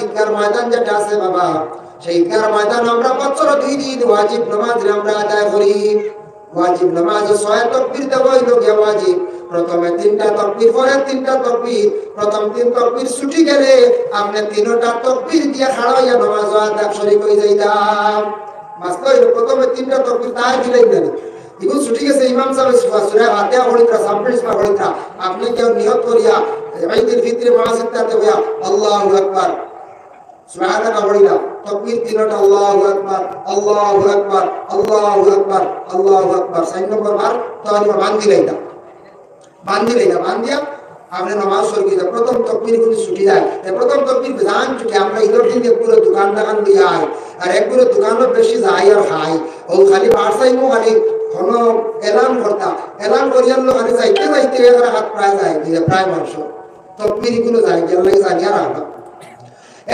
ঈদগার ময়দান যেটা আছে বাবা, সেই ঈদগার ময়দান আমরা বছরে 2 দিন ওয়াজিব নামাজ আমরা আদায় করি। ওয়াজিব নামাজ 6 তাকবীর দেওয়া হইল গিয়া ওয়াজিব। প্রথমে 3টা তাকবীর, পরে 3টা তাকবীর। প্রথম 3 তাকবীর ছুটি গেলে আপনি 3টা তাকবীর দিয়ে খাড়া হইয়া নামাজ আদায় শরীক হয়ে যাইতাম। মাসলা হইল প্রথমে 3টা তাকবীর তার দিলেই না, এগুলো ছুটি গেছে ইমাম সাহেব সূরা ফাতিহা পড়িতা, সাবমিট পড়িতা, আপনি কেউ নিয়ত করিয়া ঈদুল ফিতর মাসিতাতে হইয়া আল্লাহু আকবার সুবহানাল্লাহ পড়িলা, তাকবীর 3টা আল্লাহু আকবার আল্লাহু আকবার আল্লাহু আকবার আল্লাহু আকবার 4 নম্বর বার তাহলে বান্দিলাইতা বান্দিয়া আপনি নামাজ শুরু করিয়া প্রথম তাকবীর গুলি ছুটি যায়। এই প্রথম তাকবীর বিধান ছুটি আমরা ঈদের দিন পুরো দোকান দিয়ে আই, আর একগুলো দোকানও বেশি যাই আর খাই, ও খালি বারসাইমো খালি কোনো এলান করতা, এলান করিয়ার লোক খালি যাইতে এখানে হাত প্রায় যায় প্রায় মাংস তাকবীর গুলো যায় গেল লাগে জানিয়া রাখা।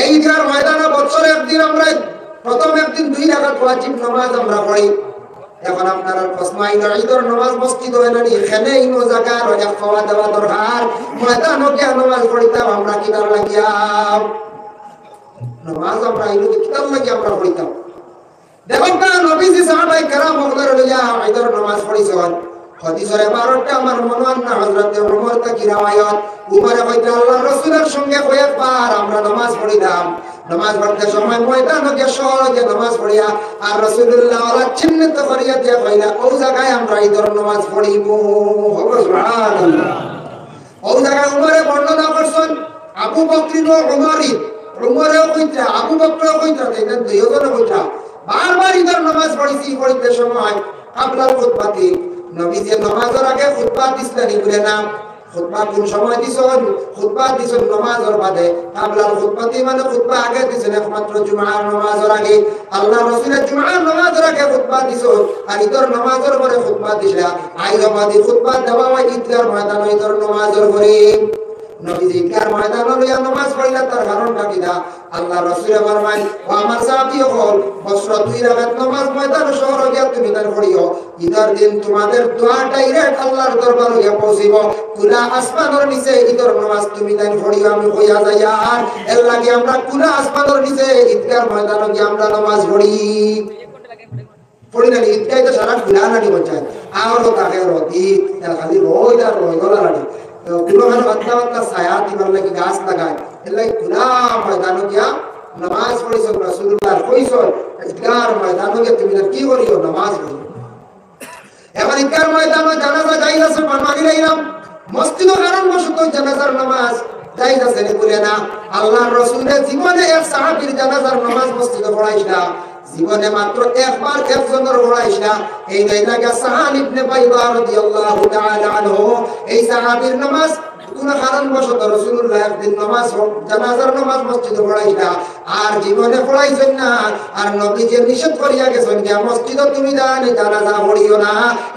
এই ঈদগার ময়দানে বছরে একদিন আমরা প্রথম একদিন 2 রাকাত ওয়াজিব নামাজ আমরা পড়ি। এখন আপনারা প্রশ্ন আইল ঈদের নামাজ মসজিদ হয় না, এখানে ইনো জায়গা রোজা খাওয়া দেওয়া দরকার, ময়দানও গিয়া নামাজ পড়িতাম আমরা কিতার লাগিয়া নামাজ আমরা ইনো কিতার লাগিয়া আমরা পড়িতাম। দেখুন কা নবীজি সাহাবায়ে কেরাম ওদের লইয়া ঈদের নামাজ পড়িছেন। হাদিসের 12টা আমার মনে হয় না হযরত ওমর থেকে riwayat, উমরে কইতে আল্লাহর রাসূলের সঙ্গে কয়েকবার আমরা নামাজ পড়িলাম। নামাজ পড়তে সময় ময়দানে গিয়ে সহজে নামাজ পড়িয়া আর রাসূলুল্লাহ ওরা চিহ্নিত করিয়া দিয়া কইলা ওই জায়গায় আমরা ঈদের নামাজ পড়িব। সুবহানাল্লাহ। ওই জায়গায় উমরে বর্ণনা করছেন আবু বকর ও উমরেও কইতা আবু বকরও কইতা তাইনা দুইজনে কইতা বারবার ঈদের নামাজ পড়িতে সময় আপনার খুতবাতে নবীজি নামাজের আগে খুতবা দিছিলেন বলে না, খুতবা কোন সময় দিছেন? খুতবা দিছেন নামাজের বাদে। আপনার খুতবাতে মানে খুতবা আগে দিছেন একমাত্র জুমার নামাজের আগে। আল্লাহ রাসূলের জুমার নামাজের আগে খুতবা দিছেন আর ঈদের নামাজের পরে খুতবা দিছিলেন। আইরাবাদী খুতবা দেওয়া হয় ঈদগার ময়দানে ঈদের নামাজের পরে। নবীজি ঈদগার ময়দানে লইয়া নামাজ পড়িলা তার কারণটা কি না? আল্লাহ রাসূল ফরমায় ও আমার সাহাবী হল বছর 2 রাকাত নামাজ ময়দানে শহর গিয়া তুমি দান করিও, ঈদের দিন তোমাদের দোয়া ডাইরেক্ট আল্লাহর দরবারে গিয়া পৌঁছিব। কুলা আসমানের নিচে ঈদের নামাজ তুমি দান করিও আমি কইয়া যাই আর এর লাগি আমরা কুলা আসমানের নিচে ঈদগার ময়দানে গিয়া আমরা নামাজ পড়ি। পড়ি না ঈদগায় তো সারা কুলা নানি বচায় আর তাকে রদিত খালি রই আর রই গলা নানি কুলাখানে বাদলা ছায়া দিবার লাগি গাছ লাগায় এর লাগি কুলা ময়দানে গিয়া নামাজ পড়িছেন। রাসূলুল্লাহ কইছেন ঈদগার ময়দানে গিয়া তুমি কি করিও নামাজ পড়িও। এবার ঈদগার ময়দানে জানাজা যাইতাছে বানাই রাইলাম মসজিদে কারণ বসত জানাজার নামাজ যাইতাছে বলে না। আল্লাহর রাসূলের জীবনে এক সাহাবীর জানাজার নামাজ মসজিদে পড়াইছিলা, জীবনে মাত্র একবার একজনের পড়াইছিলা। এই জায়গা সাহাল ইবনে বাইদা রাদিয়াল্লাহু তাআলা আনহু এই সাহাবীর নামাজ কোন কারণ বসত রাসূলুল্লাহ একদিন নামাজ জানাজার নামাজ মসজিদে পড়াইছিলা আর জীবনে পড়াইছেন না। আর নবীজি নিষেধ করিয়া গেছেন যে মসজিদে তুমি জানাজা পড়িও না,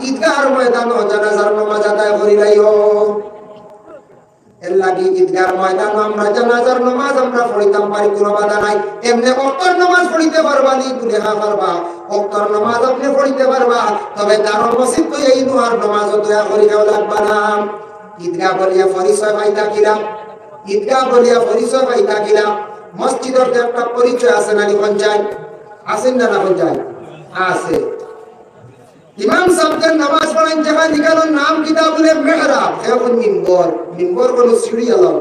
ঈদগাহর ময়দানে জানাজার নামাজ আদায় করিলাইও। এর লাগি ঈদগাহর ময়দানে আমরা জানাজার নামাজ আমরা পড়িতাম পারি, কোনো বাধা নাই। এমনি ওক্তর নামাজ পড়িতে পারবা নি গুনাহ পারবা, ওক্তর নামাজ আপনি পড়িতে পারবা, তবে তার মসজিদ তো এই দুয়ার নামাজ দয়া করিও লাগবা না। ঈদগাহ বলিয়া পরিচয় পাইতা কিরা? ঈদগাহ বলিয়া পরিচয় পাইতা কিরা? মসজিদের একটা পরিচয় আছে না পঞ্চায়েত আছেন না পঞ্চায়েত আছে। ইমাম সাহেবের নামাজ পড়েন জায়গা নিকানোর নাম কিতা বলে মেহরাব, এখন মিম্বর, মিম্বর কোন সিঁড়ি আলাম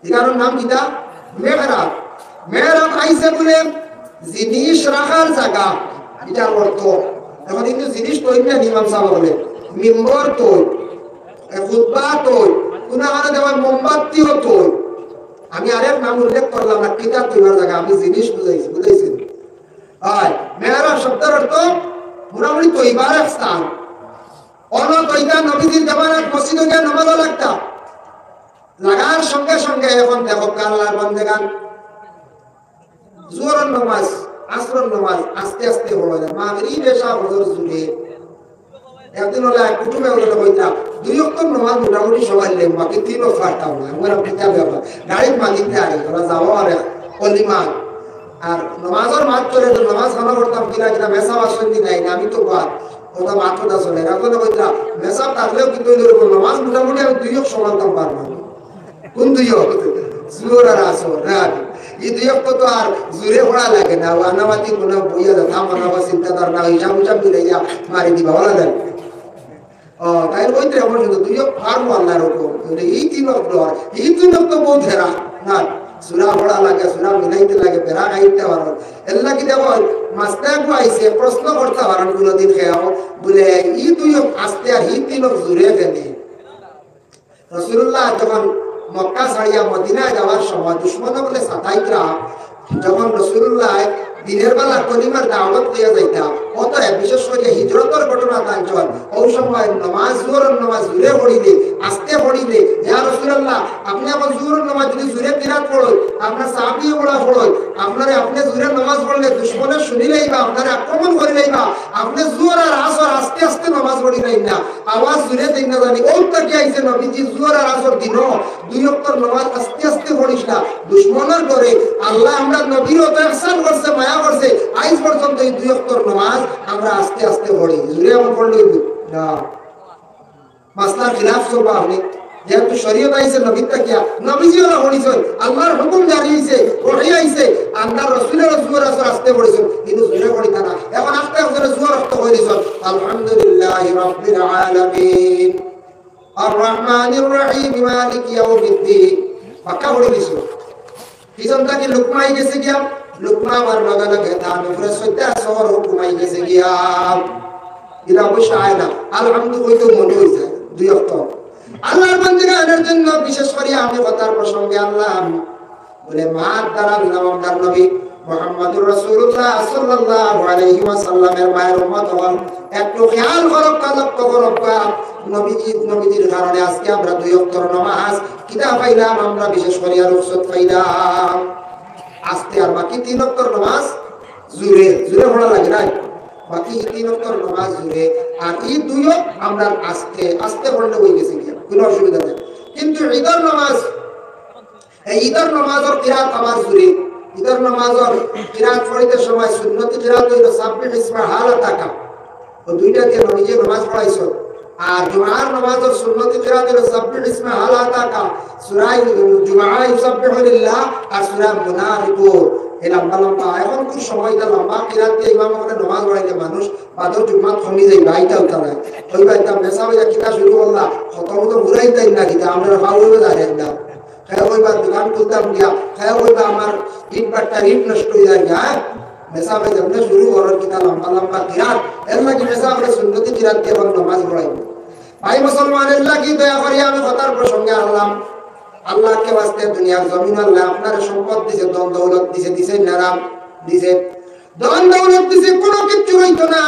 নিকানোর নাম কিতা মেহরাব। মেহরাব আইসে বলে জিনিস রাখার জায়গা, এটার অর্থ। এখন কিন্তু জিনিস তৈরি না ইমাম সাহেব বলে মিম্বর তৈরি, খুতবা তৈরি, কোন দেওয়ার মোমবাতিও তৈরি। আমি আরেক নাম উল্লেখ করলাম না, কিতাব তৈরির জায়গা, আমি জিনিস বুঝাইছি। হয় মেহরাব শব্দের অর্থ মোটামুটি তৈবার এক স্থান। অন্য তৈবা নবীজির জামানাত মসজিদে গিয়ে নামাজও লাগতা, লাগার সঙ্গে সঙ্গে এখন দেখো আল্লাহর বান্দেগান জোহরের নামাজ আসরের নামাজ আস্তে আস্তে হলো না, মাগরিব এশা ফজর জুড়ে একদিন হলে কুটুমে হলে কইতা 2 ওয়াক্ত নামাজ মোটামুটি সবাই লেম, বাকি 3 ওয়াক্ত পারতাম না। আমরা পিতা ব্যাপার গাড়ির মালিকতে আরে ওরা যাওয়া আর অলিমান আর নামাজের মাঠ চলে তো নামাজ খানা করতাম কিনা কিনা মেসা আসন্দি নাই না, আমি তো বাদ ওটা মাঠটা চলে এখন কইতা মেসা থাকলেও কিন্তু নামাজ মোটামুটি আমি 2 ওয়াক্ত সমানতাম পারবো। কোন 2 ওয়াক্ত? জোহর আর আসর। এই দুই অক্ত তো আর জোরে পড়া লাগে না আনামাতি কোনো বইয়া যা থামানো চিন্তাধার না হিসাব হিসাব মিলাইয়া মারি দিবা বলা যায় তাই ওইতে আমার শুধু দুই ফার্ম আল্লাহর হুকুম এই তিন অক্ত এই তিন অক্ত বহু ফেরা না সুরা পড়া লাগে সুরা মিলাইতে লাগে বেড়া খাইতে পারো এল্লা কি দেব মাস্টার আইসে প্রশ্ন করতে পারেন কোনদিন খেয়াও বলে ই দুই আস্তে আর ই তিন জুড়ে ফেলে রাসূলুল্লাহ যখন মক্কা ছাড়িয়া মদিনায় যাওয়ার সময় দুশমন বলে সাতাইতরা যখন রাসূলুল্লাহ দিনের বেলা কলিমার দাওয়াত দিয়ে যাইতা অতএব বিশেষ করে হিজরতের ঘটনা তাঞ্চল ওই সময় নামাজ জোহরের নামাজ জুড়ে পড়িলে আস্তে পড়িলে ইয়া রাসূলুল্লাহ আপনি আবার জোহরের নামাজ যদি জুড়ে কিরাত পড়ই আপনার সাহাবীও বলা পড়ই আপনারে আপনি জুড়ে নামাজ পড়লে দুশমনে শুনিলেই বা আপনারে আক্রমণ করিলেই বা আপনি জোহর আর আসর আস্তে আস্তে নামাজ পড়িলেই না আওয়াজ জুড়ে দেই না জানি ওই তাকি আইছে নবীজি জোহর আর আসর দিনো দুই ওয়াক্তের নামাজ আস্তে আস্তে পড়িস না দুশমনের করে আল্লাহ আমরা নবীর তো ইহসান করছে মায়া করছে আজ পর্যন্ত এই দুই ওয়াক্তের নামাজ আমরা আস্তে আস্তে পড়ি জুড়ে আমরা পড়লেই না মাসলার খিলাফ চলবা আপনি যেহেতু শরীয়ত আইছে নবী তাকিয়া নবীজিও না পড়িছেন আল্লাহর হুকুম জারি হইছে ওহি আইছে আল্লাহর রাসূলের জোহর আসর আস্তে পড়িছেন কিন্তু জুড়ে পড়িতা না এখন আস্তে আস্তে জোহর আসতে হইছেন আলহামদুলিল্লাহি রাব্বিল আলামিন আর রহমানির রহিম মালিক ইয়াউমিদ্দিন পাকা পড়ে দিছো কিজন তাকি লুকমাই গেছে গিয়া লুকমা আমার লগে লগে তার উপরে সত্যা শহর হুকুমাই গেছে গিয়া এটা অবশ্য আয় না আলহামদুলিল্লাহ তো মনে হইছে দুই অক্ত আল্লাহর বান্দাদের জন্য বিশেষ করে আমি কথার প্রসঙ্গে আল্লাহ বলে মার দ্বারা নামদার নবী মুহাম্মদুর রাসূলুল্লাহ সাল্লাল্লাহু আলাইহি ওয়াসাল্লামের মায়ের উম্মত হন একটু খেয়াল করো লক্ষ্য করো নবীজির কারণে আজকে আমরা দুই ওয়াক্তের নামাজ কিতাব পাইলাম আমরা বিশেষ করে রুখসত পাইলাম আস্তে আর বাকি তিন ওয়াক্তের নামাজ জুরে জুরে পড়া লাগে না বাকি তিন ওয়াক্তের নামাজ জুরে আর এই দুইও আমরা আস্তে আস্তে পড়লে হয়ে গেছে কি কোনো অসুবিধা নেই কিন্তু ঈদের নামাজ এই ঈদের নামাজের কিরাত আমার জুরে ঈদের নামাজের কিরাত পড়িতে সময় সুন্নতি কিরাত হইল সাব্বিহ ইসমা হালাতাকা ও দুইটা দিয়ে নবীজি নামাজ পড়াইছো আর জুমার নামাজের সুন্নতি কিরাত হইল সাব্বিহ ইসমা হালাতাকা সূরা জুমআ ইউসাব্বিহু লিল্লাহ আর সূরা মুনাফিকুন এই লম্বা লম্বা এখন কি সময়টা লম্বা কিরাত দিয়ে ইমাম করে নামাজ পড়াইলে মানুষ বাদর জুমাত কমে যায় বাইটা উঠায় ওই বাইটা মেসাবে কিতা শুরু করলা খতম তো ঘুরাইতাই না কিতা আমরা হাওয়ে দাঁড়াই না খায় ওইবার দোকান খুলতাম গিয়া খায় ওইবার আমার ইটবারটা ইট নষ্ট হয়ে যায় গা মেসাবে যেমন শুরু করার কিতা লম্বা লম্বা কিরাত এর লাগি মেসাবে সুন্নতি কিরাত দিয়ে নামাজ পড়াইব ভাই মুসলমানের লাগি দয়া করে আমি কথার প্রসঙ্গে আনলাম আল্লাহকে ওয়াস্তে দুনিয়ার জমিন আল্লাহ আপনার সম্পদ দিয়েছে ধন দৌলত দিয়েছে দিয়েছে নারাম দিয়েছে ধন দৌলত দিয়েছে কোনো কিছু হইতো না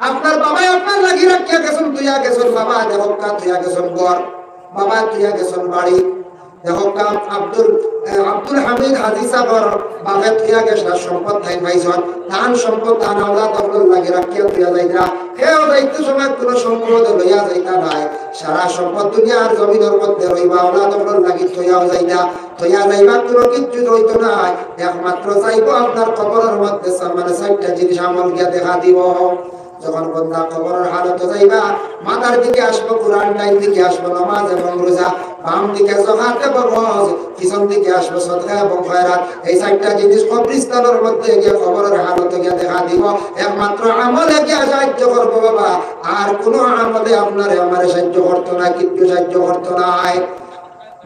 আপনার বাবা আপনার লাগি রাখিয়া গেছেন তুইয়া গেছেন বাবা দেহকা তুইয়া গেছেন ঘর বাবা তুইয়া গেছেন বাড়ি দেহকা আব্দুল হামিদ হাজি সাহেবর বাবা তুইয়া গেছেন সম্পদ থাই ভাইজন ধান সম্পদ ধান আওলাদ আপনার লাগি রাখিয়া তুইয়া যাইরা কেউ যাইতে সময় কোনো সম্পদ লইয়া যাইতা নাই সারা সম্পদ দুনিয়ার জমিনের মধ্যে রইবা আওলাদ আপনার লাগি তুইয়াও যাইতা তুইয়া যাইবা কোনো কিচ্ছু হইতো না একমাত্র যাইব আপনার কবরের মধ্যে মানে চারটা জিনিস আমল গিয়া দেখা দিব যখন বন্দা কবরের হালতে যাইবা মাথার দিকে আসবো কোরআন টাইম দিকে আসবো নামাজ এবং রোজা বাম দিকে যাকাত এবং হজ পিছন দিকে আসবো সাদকা এবং খয়রাত এই চারটা জিনিস কবরস্থানের মধ্যে গিয়ে কবরের হালতে গিয়ে দেখা দিব একমাত্র আমলে গিয়ে সাহায্য করবো বাবা আর কোনো আমলে আপনারে আমারে সাহায্য করতো না কিচ্ছু সাহায্য করতো নাই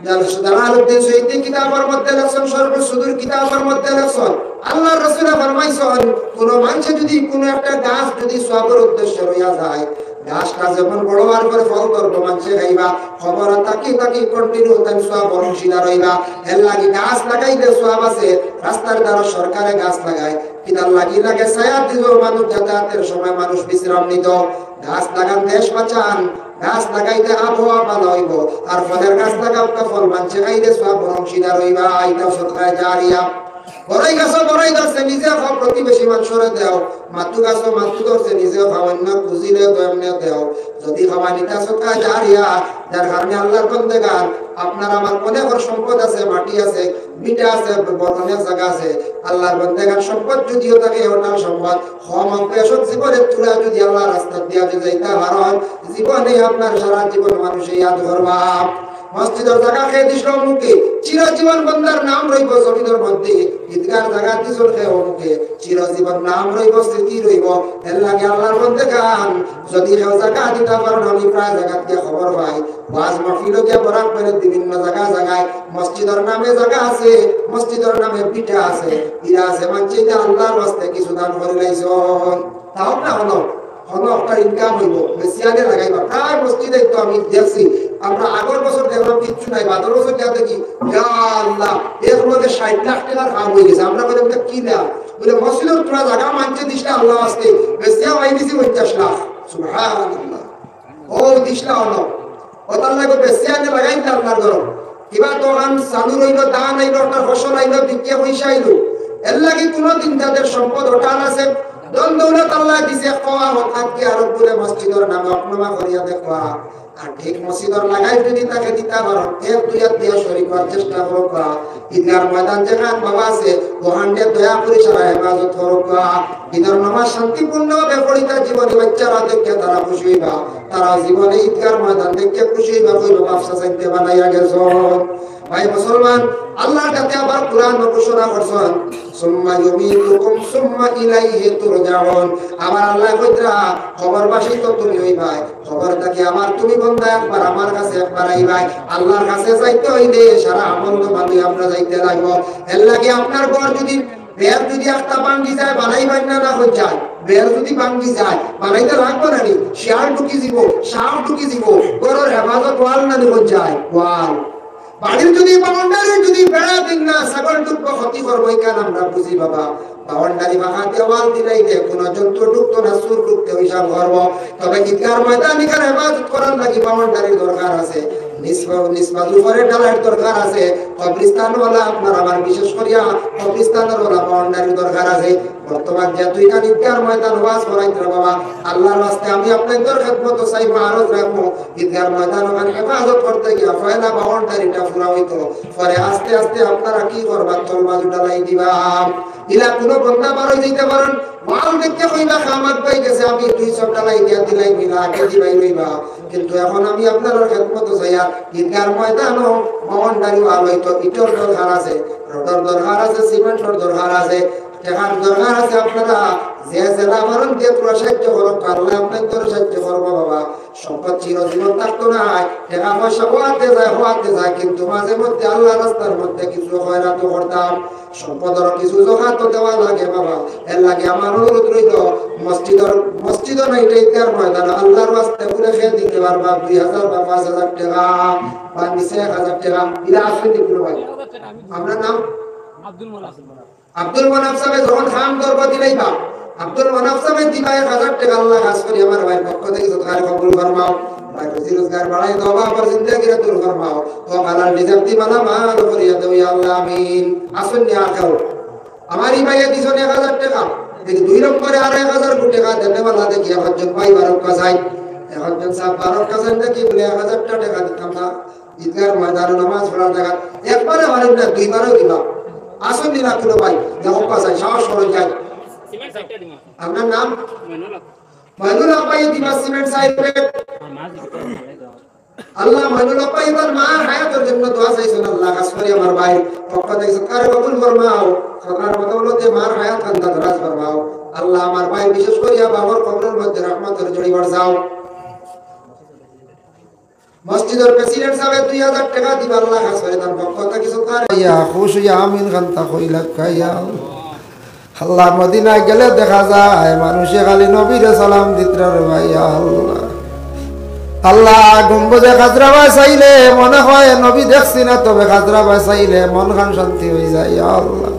জালালউদ্দিন সৈয়দি কিতাবের মধ্যে লেখছেন সর্বসুদূর কিতাবের মধ্যে লেখছেন আল্লাহর রাসূল ফরমাইছেন কোন মানুষ যদি কোন একটা গাছ যদি সওয়াবের উদ্দেশ্যে রইয়া যায় গাছটা যখন বড় হওয়ার পর ফল ধরবো মানুষে খাইবা খবর তাকি তাকি কন্টিনিউ তাই সওয়াব অংশীদার হইবা এর লাগি গাছ লাগাইলে সওয়াব আছে রাস্তার দ্বারা সরকারে গাছ লাগায় কিনার লাগি লাগে ছায়া দিব মানুষ যাতায়াতের সময় মানুষ বিশ্রাম নিত গাছ লাগান দেশ বাঁচান গাছ লাগাইতে আবহাওয়া ভালো হইব আর ফলের গাছ লাগাও ফল মানুষে খাইলে সওয়াব অংশীদার হইবা এটা সদকা জারিয়া বড়াই গাছও বড়াই ধরছে নিজে খাও প্রতিবেশী মানুষরে দেও মাতু গাছও মাতু ধরছে নিজে খাও অন্য খুঁজিলে এমনি দেও যদি খাওয়া নিতা সদকা জারিয়া যার কারণে আল্লাহর বন্দেগান আপনার আমার অনেক সম্পদ আছে মাটি আছে বিটা আছে অনেক জায়গা আছে আল্লাহর বন্দেগান সম্পদ যদিও থাকে ওটার সম্পদ কম অঙ্কে জীবনের তুলা যদি আল্লাহ রাস্তা দিয়া যাইতা হারণ জীবনে আপনার সারা জীবন মানুষ ইয়াদ করবা মসজিদের জায়গা খেয়ে দিস মুখে, চিরজীবন বন্দার নাম রইব জমিনের মধ্যে। ঈদগার জায়গা দিস খেয়ে মুখে, চিরজীবন নাম রইব, স্মৃতি রইব। এর লাগে আল্লাহর মধ্যে গান যদি কেউ জায়গা দিতে পারেন, আমি প্রায় জায়গা দিয়ে খবর পাই ওয়াজ মাহফিলও গিয়ে বরাক করে বিভিন্ন জায়গায় মসজিদের নামে জায়গা আছে, মসজিদের নামে পিঠা আছে, ইরা আছে, মানছে আল্লাহর রাস্তে কিছু দান করে লাইছন, তাও না হলো হলো আপনার ইনকাম হইব, বেশি আগে লাগাইবা। প্রায় মসজিদে তো আমি দেখছি, আমরা আগের বছর দেখলাম কিচ্ছু নাই, বাদর বছর যা দেখি আল্লাহ এর মধ্যে 60 লাখ টাকার কাম হয়ে গেছে। আমরা বলি কি না বলে মসজিদের তোরা জায়গা মানছে দিসলা আল্লাহ আসতে বেশিও হয়ে গেছি 50 লাখ, সুবহানাল্লাহ। ও দিসলা হলো ওটার লাগে বেশি আগে লাগাইতে আল্লাহর ঘর কিবা দোকান চালু রইল, দান আইলো, একটা ফসল আইলো, বিক্রিয়া পয়সা আইলো, এর লাগে কোনোদিন তাদের সম্পদ ওঠান আছে দন দৌলত আল্লাহ দিছে খাওয়া হঠাৎ কি আরব বলে মসজিদের নামে অপনামা করিয়া দেখবা। আর ঠিক মসজিদের লাগাই যদি তাকে দিতে পারো, এক দুই হাত দিয়া শরীর করার চেষ্টা করবা। ঈদগার ময়দান যেখান বাবা আছে ওখানে দয়া করে সারা হেফাজত করবা। ঈদের নামাজ শান্তিপূর্ণ ভাবে পড়িতা জীবনে বাচ্চারা দেখে তারা খুশি হইবা, তারা জীবনে ঈদগার ময়দান দেখে খুশি হইবা, কইবা ব্যবসা চাইতে বানাইয়া গেছো। ভাই মুসলমান, আল্লাহর কাছে আবার কোরআন ঘোষণা করছেন সুম্মা ইউমিতুকুম সুম্মা ইলাইহি তুরজাউন। আবার আল্লাহ কইরা খবরবাসী তো তুমি হইবাই, খবর থাকি আমার তুমি বান্দা একবার আমার কাছে একবার আইবাই। আল্লাহর কাছে যাইতে হইলে সারা আমল বানিয়ে আমরা যাইতে লাগবো। এর লাগে আপনার ঘর যদি বের যদি একটা ভাঙ্গি যায় বানাইবেন না হয়ে যায়, বের যদি ভাঙ্গি যায় বানাইতে লাগবে না, শিয়াল ঢুকি দিব, সাপ ঢুকি দিব, ঘরের হেফাজত ওয়াল না হয়ে যায় ওয়াল। বাড়ির যদি বাউন্ডারি যদি বেড়া দিন না ছাগল ঢুকবো ক্ষতি করবো, কেন আমরা বুঝি বাবা। বাউন্ডারি বাঁকা দেওয়াল দিলাই দে কোন জন্তু ঢুকতো না, সুর ঢুকতে হিসাব করবো। তবে ঈদগার ময়দান এখানে হেফাজত করার লাগি বাউন্ডারির দরকার আছে, নিসবাত উপরে ঢালাইয়ের দরকার আছে, কবরিস্তান ওয়ালা আপনার আমার বিশেষ করিয়া কবরিস্তানের ওয়ালা বাউন্ডারির দরকার আছে। বর্তমান যেহেতু এখানে ঈদগার ময়দান ওয়াজ করাইতে বাবা, আল্লাহর রাস্তায় আমি আপনাদের খেদমত চাইবো, আরজ রাখবো ঈদগার ময়দান ওখানে হেফাজত করতে গিয়া পয়লা বাউন্ডারিটা পুরা হইতো, পরে আস্তে আস্তে আপনারা কি করবা তলবাজু ঢালাই দিবা। ইলা কোনো বন্ধা বার হয়ে যেতে পারেন, মাল দেখতে কইবা খামাত পাই গেছে আমি 200 ঢালাই দিয়া দিলাই মিলা আগে দিবাই রইবা। কিন্তু এখন আমি আপনার খেদমত চাইয়া ঈদগার ময়দান বাউন্ডারি ওয়াল হইতো, ইটর দরকার আছে, রডর দরকার আছে, সিমেন্টর দরকার আছে, টাকার দরকার আছে। আপনারা যে জেলা মারণ দিয়ে তোরা সাহায্য করো, পারলে আপনার তোরা সাহায্য করবো বাবা। সম্পদ চিরজীবন থাকতো না, টাকা পয়সা হওয়াতে যায়, কিন্তু মাঝে মধ্যে আল্লাহ রাস্তার মধ্যে কিছু খয়রাত করতাম, সম্পদের কিছু জোগাড় তো দেওয়া লাগে বাবা। এর লাগে আমার অনুরোধ রইল মসজিদ না এটা ঈদগার ময়দান আল্লাহর রাস্তে পুরো খেয়ে দিতে পারবা 2000 বা 5000 টাকা বা 1000 টাকা ইলা আসলে দিতে ভাই। আপনার নাম আব্দুল মানাফ সাহেব যখন খান দরবা দিলাইবা, আব্দুল মানাফ সাহেব দিবা 1000 টাকা আল্লাহ কাজ করি আমার ভাই পক্ষ থেকে সদকার কবুল ফরমাও, ভাই রুজি রোজগার বাড়াই দাও, বাবার জিন্দেগি রাতুল ফরমাও, ও মালাল রিজক দি মালা মাল করিয়া দাও ইয়া আল্লাহ আমিন। আসুন নিয়া খাও আমারই ভাইয়া দিছনে 1000 টাকা দেখি 2 নম্বরে আর 1000 টাকা দেবে মালা দেখি একজন ভাই 12 কাজাই, একজন সাহেব 12 কাজাই দেখি বলে 1000 টাকা দিতাম না ঈদগার ময়দানে নামাজ পড়ার টাকা একবারে বাড়ি না দুইবারও দিবা। আসুন দিলা কোনো ভাই দেখো কাজাই সাহস করে যায়। আপনার নাম মইনুল আপাই দিবা সিমেন্ট সাইডে আল্লাহ মইনুল আপাই তার মা হায়াতের জন্য দোয়া চাইছেন আল্লাহ কাজ করি আমার ভাই পক্ষ থেকে সরকার কবুল ফরমাও, সরকার বদৌলতে মার হায়াত খান্দা দরাজ ফরমাও আল্লাহ। আমার ভাই বিশেষ করিয়া বাবার কবরের মধ্যে রহমতের ঝড়ি বর্ষাও। মসজিদের প্রেসিডেন্ট সাহেব 2000 টাকা দিবা আল্লাহ কাজ করে তার পক্ষ থেকে সরকার ইয়া খুশ ইয়া আমিন খান্তা কইলাক কাইয়া। আল্লাহ মদিনায় গেলে দেখা যায় মানুষে খালি নবীর সালাম দিতে রে ভাই আল্লাহ। আল্লাহ গম্বুজে খাজরা চাইলে মনে হয় নবী দেখছি না, তবে খাজরা চাইলে মন খান শান্তি হয়ে যায় আল্লাহ।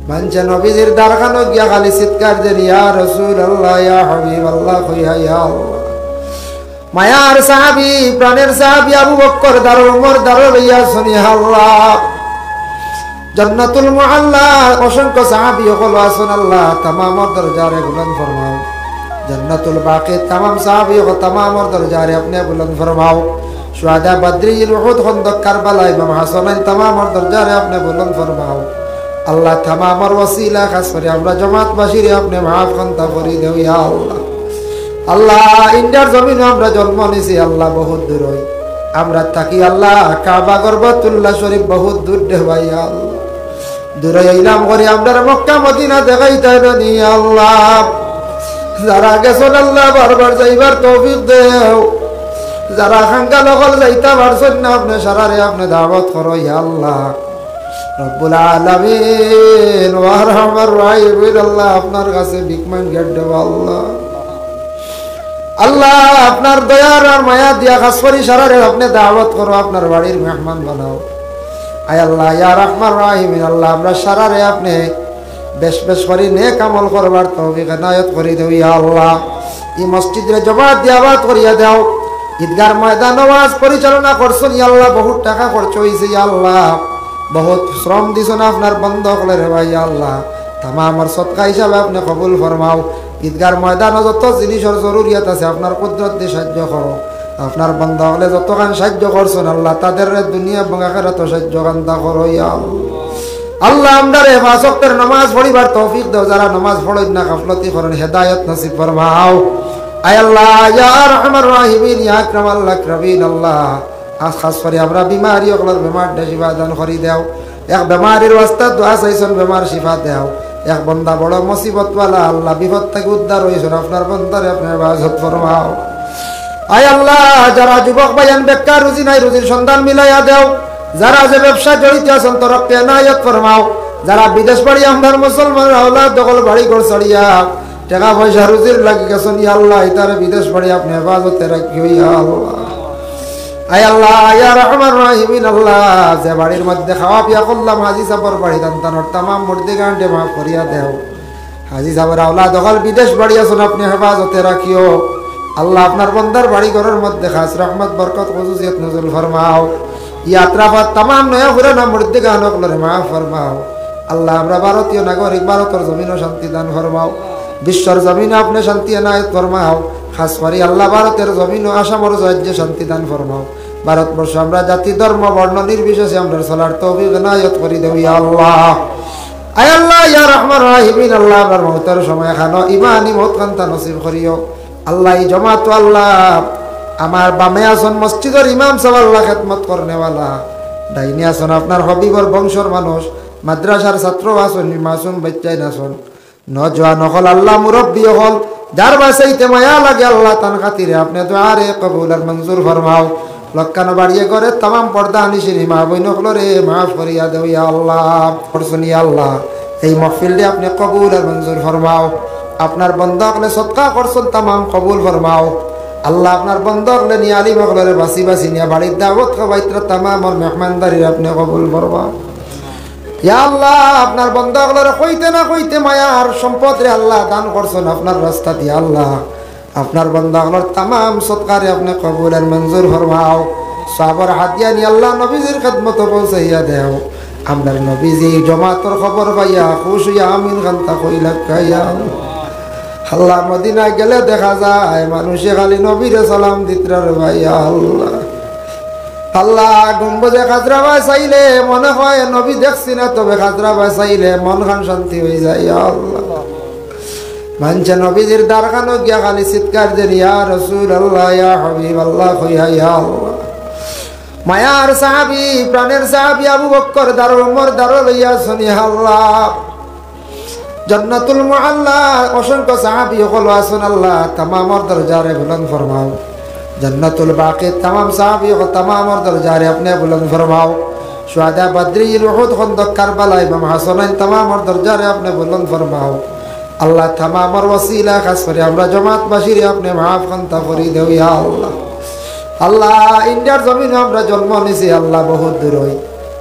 মানছে নবীজির দ্বারখানো গিয়া খালি চিৎকার দেন ইয়া রাসূলুল্লাহ ইয়া হাবিবাল্লাহ কইয়া ইয়া আল্লাহ। মায়ার সাহাবী প্রাণের সাহাবী আবু বকর দারুল উমর দারুল ইয়া শুনি আল্লাহ। জান্নাতুল মুআল্লা অসংখ্য সাহাবী হল আসুন আল্লাহ তামাম দরজারে বুলন্দ ফরমাও। जन्नतुल बाकी तमाम साहबी को तमाम और दर्जारे अपने बुलंद फरमाओ। शुहदा बद्री उहुद खंदक करबला इमाम हसन तमाम और दर्जारे अपने बुलंद फरमाओ। अल्लाह तमाम और वसीला खास करे আমরা জামাত বাসীরে আপনি maaf খন্তা করি দেও ইয়া আল্লাহ। আল্লাহ ইন্ডিয়ার জমিনে আমরা জন্ম নিছি আল্লাহ বহুত দূর হই আমরা থাকি আল্লাহ কাবা গর্বতুল্লাহ শরীফ বহুত দূর দেবাই আল্লাহ দূরে ইলাম করি আমরা মক্কা মদিনা দেখাইতে নি আল্লাহ যারা গেছেন আল্লাহ বারবার যাইবার তৌফিক দেও যারা খাঙ্কা লগল যাইতা পারছেন না আপনি সারারে আপনি দাওয়াত করো ইয়া আল্লাহ রব্বুল আলামিন ওয়া আরহামার রাহিমিন আল্লাহ আপনার কাছে ভিক্ষমান গেট দেব আল্লাহ আল্লাহ আপনার দয়ার আর মায়া দিয়া খাস করি সারারে আপনি দাওয়াত করো আপনার বাড়ির মেহমান বানাও আয় আল্লাহ ইয়া রাহমান রাহিমিন আল্লাহ আমরা সারারে আপনি বেশ বেশ করি নেক আমল করবার তৌফিক এনায়েত করি দেও ইয়া আল্লাহ এই মসজিদে জমাত দিয়া আবাদ করিয়া দাও ঈদগার ময়দান ওয়াজ পরিচালনা করছেন ইয়া আল্লাহ বহুত টাকা খরচ হইছে ইয়া আল্লাহ বহুত শ্রম দিছেন আপনার বন্ধ করে রে ভাই ইয়া আল্লাহ তামামের সদকা হিসাবে আপনি কবুল ফরমাও ঈদগার ময়দানে যত জিনিসের জরুরিয়াত আছে আপনার কুদরত দিয়ে সাহায্য করো আপনার বন্ধ হলে যতখান সাহায্য করছেন আল্লাহ তাদের দুনিয়া এবং আখিরাতে সাহায্য কান্তা করো ইয়া আল্লাহ আমরা রে পাঁচ ওয়াক্তের নামাজ পড়িবার তৌফিক দাও যারা নামাজ পড়েন না গাফলতি করেন হেদায়েত নসিব ফরমাও আয় আল্লাহ ইয়া আরহামার রাহিমিন ইয়া আকরামাল আকরামিন আল্লাহ আজ খাস করে আমরা বিমারি ওগুলোর বেমার শিফা দান করি দাও এক বেমারির ওয়াস্তে দোয়া চাইছেন বেমার শিফা দাও এক বন্দা বড় মুসিবতওয়ালা আল্লাহ বিপদ থেকে উদ্ধার হয়েছেন আপনার বন্দারে আপনার হেফাজত ফরমাও আয় আল্লাহ যারা যুবক ভাইয়ান বেকার রুজি নাই রুজির সন্ধান মিলাইয়া দাও যারা যে ব্যবসা জড়িত আছেন তরক্কি এনায়েত ফরমাও যারা বিদেশ বাড়ি আমার মুসলমান আওলাদ দখল বাড়ি ঘর ছাড়িয়া টাকা পয়সা রুজির লাগি গেছেন ইয়া আল্লাহ ইতারে বিদেশ বাড়ি আপনি হেফাজতে রাখিও ইয়া আল্লাহ আয় আল্লাহ ইয়া রাহমান রাহিমিন আল্লাহ যে বাড়ির মধ্যে খাওয়া পিয়া করলাম হাজি সাহেবের বাড়ি দান্তানোর তামাম মুর্দি গান্ডে মাফ করিয়া দেও হাজি সাহেবের আওলাদ দখল বিদেশ বাড়ি আছেন আপনি হেফাজতে রাখিও আল্লাহ আপনার বন্দার বাড়ি ঘরের মধ্যে খাস রহমত বরকত খুশুসিয়ত নজুল ফরমাও ইয়াত্রাফাত তামাম নয়া পুরানা মুর্দি গানক লরে মাফ ফরমাও আল্লাহ আমরা ভারতীয় নাগরিক ভারতের জমিনও শান্তি দান ফরমাও বিশ্বর জমিনে আপনি শান্তি এনায়েত ফরমাও খাস করে আল্লাহ ভারতের জমিন ও আসামর রাজ্যে শান্তি দান ফরমাও ভারতবর্ষ আমরা জাতি ধর্ম বর্ণ নির্বিশেষে আমরা চলার তৌফিক এনায়েত করি দেব ইয়া আল্লাহ আয় আল্লাহ ইয়া রাহমান রাহিমিন আল্লাহ আপনার মওতের সময় খানো ইমানি মওত কান্তা নসিব করিও আল্লাহ এই জমাত আল্লাহ আমার বামে আসন মসজিদের ইমাম সাহেব আল্লাহ খেদমত করনেওয়ালা ডাইনে আসন আপনার হবিবর বংশর মানুষ মাদ্রাসার ছাত্র আসন মাসুম বাচ্চাই নাসন নজওয়ান হল আল্লাহ মুরব্বী হল যার বাসাইতে মায়া লাগে আল্লাহ তান খাতিরে আপনি দুআরে কবুল আর মঞ্জুর ফরমাও লক্কানো বাড়িয়ে করে তামাম পর্দা নিশিনি মা বইনকল রে মাফ করিয়া দেও ইয়া আল্লাহ পড়ছনি আল্লাহ এই মাহফিলটি আপনি কবুল আর মঞ্জুর ফরমাও আপনার বন্ধকলে সদকা করছেন তামাম কবুল ফরমাও আল্লাহ আপনার বন্ধকলে নিয়ে আলী মকলরে বাসি বাসি নিয়ে বাড়ির দাওয়াত খাওয়াইত্রা তামাম আর মেহমানদারি আপনি কবুল ফরমাও ইয়া আল্লাহ আপনার বন্দাগুলোর কইতে না কইতে মায়ার সম্পদ রে আল্লাহ দান করছেন আপনার রাস্তা দিয়ে আল্লাহ আপনার বন্দাগুলোর তামাম সৎকারে আপনি কবুল আর মঞ্জুর ফরমাও সাবর হাতিয়া নি আল্লাহ নবীজির খেদমত পৌঁছাইয়া দেও আমরার নবীজি জমাতর খবর পাইয়া খুশ হইয়া আমিন খান্তা কইলা কাইয়া আল্লাহ মদিনা গেলে দেখা যায় মানুষে খালি নবীরে সালাম দিতরার ভাইয়া আল্লাহ আল্লাহ গম্বুজে খাজরাবাই চাইলে মনে হয় নবী দেখছি না তবে খাজরাবাই চাইলে মন খান শান্তি হয়ে যায় আল্লাহ মানছে নবীজির দ্বারখানো গিয়া খালি চিৎকার দেন ইয়া রাসূলুল্লাহ ইয়া হাবিবাল্লাহ কইয়া ইয়া আল্লাহ মায়ার সাহাবী প্রাণের সাহাবী আবু বকর দারুল উমর দারুল লইয়া শুনি আল্লাহ জান্নাতুল মুআল্লা অসংখ্য সাহাবী হল আসুন আল্লাহ তামামর দরজারে বুলন্দ ফরমাও जन्नतुल बाकी तमाम साहबी को तमाम और दर्जारे अपने बुलंद फरमाओ शुहदा बद्री उहुद खंदक करबला इमाम हसन तमाम और दर्जारे अपने बुलंद फरमाओ अल्लाह तमाम और वसीला खास करे আমরা জামাত বাসীরে আপনি maaf কান্তা করি দেও ইয়া আল্লাহ আল্লাহ ইন্ডিয়ার জমিনে আমরা জন্ম নিছি আল্লাহ বহুত দূর হই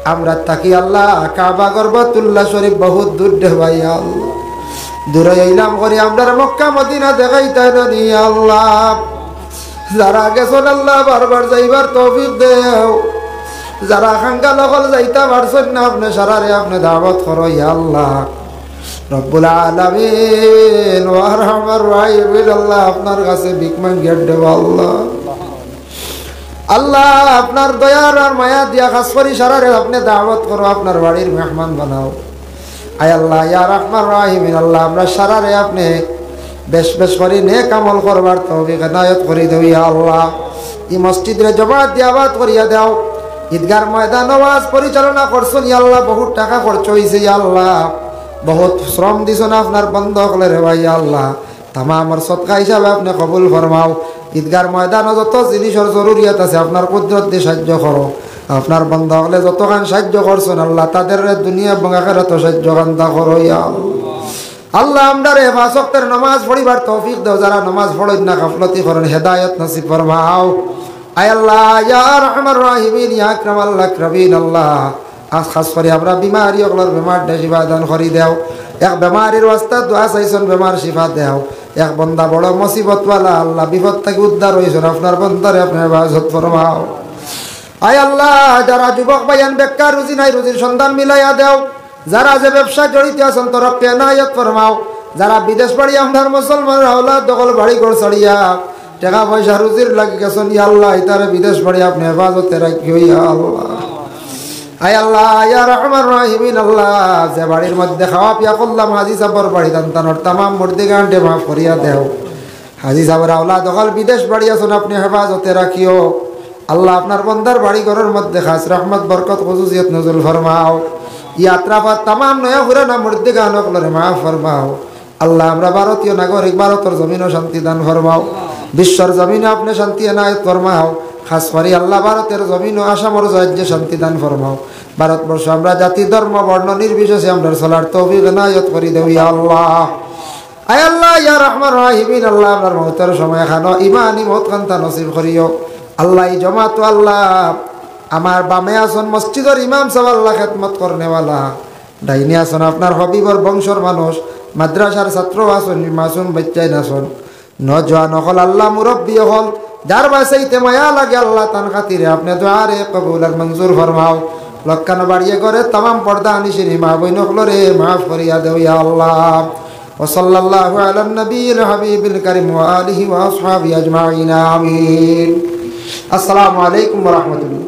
আমরা তাকি আল্লাহ কাবা গর্বতুল্লাহ শরীফ বহুত দূর দেবাই আল্লাহ দূরে ইলাম করি আমরা মক্কা মদিনা দেখাইতে নি আল্লাহ যারা গেছেন আল্লাহ বারবার যাইবার তৌফিক দেও যারা খাঙ্কা লগল যাইতা পারছেন না আপনি সারারে আপনি দাওয়াত করো ইয়া আল্লাহ রব্বুল আলামিন ওয়া আরহামার রাহিমিন আল্লাহ আপনার কাছে ভিক্ষমান গেট দেব আল্লাহ আল্লাহ আপনার দয়ার আর মায়া দিয়া খাস করি সারারে আপনি দাওয়াত করো আপনার বাড়ির মেহমান বানাও আয় আল্লাহ ইয়া রাহমান রাহিমিন আল্লাহ আমরা সারারে আপনি বেশ বেশ করে নেক আমল করবার তৌফিক এনায়েত করে দেও ইয়া আল্লাহ এই মসজিদে জমাত দিয়ে আবাদ করিয়া দাও। ঈদগার ময়দান নামাজ পরিচালনা করছেন ইয়া আল্লাহ, বহুত টাকা খরচ হয়েছে ইয়া আল্লাহ, বহুত শ্রম দিছেন আপনার বন্ধ হলে রে ভাই ইয়া আল্লাহ, তামামর সদকা হিসাবে আপনি কবুল ফরমাও। ঈদগার ময়দানে যত জিনিসের জরুরিয়াত আছে আপনার কুদরত দিয়ে সাহায্য করো। আপনার বন্ধ হলে যতখান সাহায্য করছেন আল্লাহ, তাদের দুনিয়া এবং আখিরাত সাহায্য কান্তা করো ইয়া আল্লাহ। আমরা রে পাঁচ ওয়াক্তের নামাজ পড়িবার তৌফিক দাও, যারা নামাজ পড়েন না গাফলতি করেন হেদায়েত নসিব ফরমাও। আয় আল্লাহ ইয়া রহমান রাহিমিন ইয়া আকরামাল আকরামিন আল্লাহ, আজ খাস করে আমরা বিমারি ওগুলোর বেমার শিফা দান করি দেও। এক বেমারির ওয়াস্তা দোয়া চাইছেন, বেমার শিফা দেও। এক বন্দা বড় মুসিবতওয়ালা আল্লাহ, বিপদ থেকে উদ্ধার হয়েছেন, আপনার বন্দারে আপনার হেফাজত ফরমাও। আয় আল্লাহ যারা যুবক ভাইয়ান বেকার, রুজি নাই, রুজির সন্ধান মিলাইয়া দেও। যারা যে ব্যবসা জড়িত আছেন তরফকে এনায়েত ফরমাও। যারা বিদেশ বাড়ি আপনার মুসলমানের আওলাদ দখল বাড়ি ঘর ছাড়িয়া টাকা পয়সা রুজির লাগি গেছেন ইয়া আল্লাহ, ইতারে বিদেশ বাড়ি আপনি হেফাজতে রাখিও ইয়া আল্লাহ। আয় আল্লাহ ইয়া রহমান রাহিমিন আল্লাহ, যে বাড়ির মধ্যে খাওয়া পিয়া করলাম হাজি সাবর বাড়ি দান্তানোর তামাম মর্দি গান্ডে মাফ করিয়া দেও। হাজি সাবর আওলাদ দখল বিদেশ বাড়ি আছেন আপনি হেফাজতে রাখিও আল্লাহ। আপনার বন্দার বাড়ি ঘরের মধ্যে খাস রহমত বরকত খুসুসিয়ত নজুল ফরমাও। ইয়াত্রাফাত তামাম নয়া পুরানা মর্দি গানকলরে মাফ ফরমাও আল্লাহ। আমরা ভারতীয় নাগরিক, ভারতের জমিনও শান্তি দান ফরমাও। বিশ্বর জমিনে আপনি শান্তি এনায়েত ফরমাও। খাস করে আল্লাহ ভারতের জমিন ও আসামর রাজ্যে শান্তি দান ফরমাও। ভারতবর্ষ আমরা জাতি ধর্ম বর্ণ নির্বিশেষে আমরা চলার তৌফিক এনায়েত করি দেও ইয়া আল্লাহ। আয় আল্লাহ ইয়া রহমান রাহিমিন আল্লাহ, আপনার মৌতের সময় খানো ইমানি মত কান্তা নসিব করিও আল্লাহ। এই জমাত আল্লাহ আমার বামে আসন মসজিদের ইমাম সাহেব আল্লাহ খেদমত করনেওয়ালা, ডাইনে আসন আপনার হবিবর বংশর মানুষ, মাদ্রাসার ছাত্র আসন, মাসুম বাচ্চাই নাসন, নজওয়ান হল আল্লাহ মুরব্বী হল, যার বাসাইতে মায়া লাগে আল্লাহ তান খাতিরে আপনি দোয়ারে কবুল আর মঞ্জুর ফরমাও। লক্কানো বাড়িয়ে করে তামাম পর্দা আনিসিনি মা বই নকলরে মাফ করিয়া দেও ইয়া আল্লাহ। ওয়া সাল্লাল্লাহু আলা নবিয়িল হাবিবিল কারীম ওয়া আলিহি ওয়া আসহাবিহি আজমাইন আমিন। আসসালামু আলাইকুম ওয়া রাহমাতুল্লাহ।